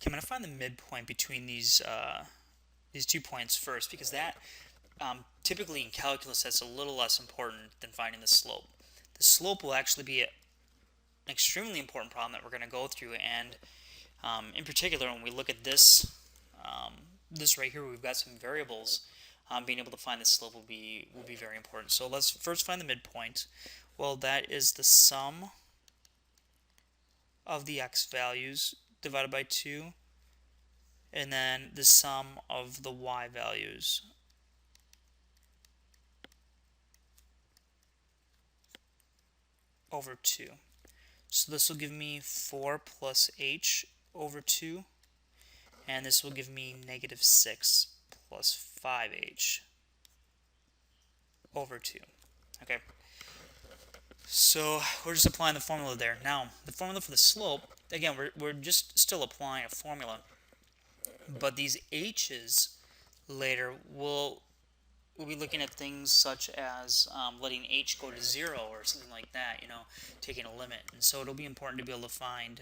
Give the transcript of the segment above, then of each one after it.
I'm going to find the midpoint between these 2 points first, because that typically in calculus that's a little less important than finding the slope. The slope will actually be an extremely important problem that we're going to go through, and in particular when we look at this this right here, we've got some variables. Being able to find the slope will be very important. So let's first find the midpoint. Well, that is the sum of the x values divided by 2, and then the sum of the y values over 2. So this will give me 4 plus h over 2, and this will give me negative 6 plus 5h over 2. Okay, so we're just applying the formula there. Now, the formula for the slope, again, we're just still applying a formula, but these h's later we'll be looking at things such as letting h go to 0 or something like that, taking a limit. And so it'll be important to be able to find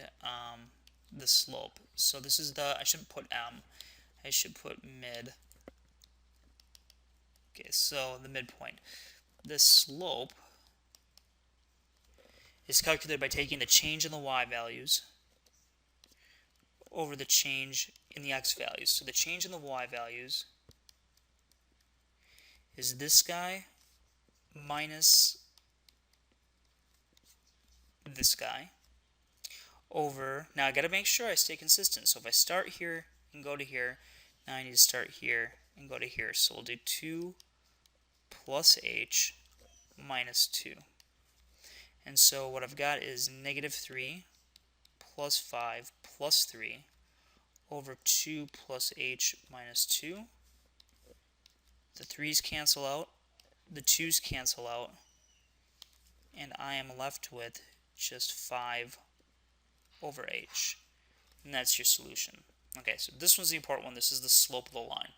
the slope. So this is I shouldn't put m, I should put mid. Okay, so the midpoint. The slope is calculated by taking the change in the y values over the change in the x values. So the change in the y values is this guy minus this guy over, now I got to make sure I stay consistent. So if I start here and go to here, now I need to start here and go to here. So we'll do 2 plus h minus 2. And so what I've got is negative 3 plus 5 plus 3 over 2 plus h minus 2. The 3's cancel out, the 2's cancel out, and I am left with just 5 over h. And that's your solution. Okay, so this one's the important one. This is the slope of the line.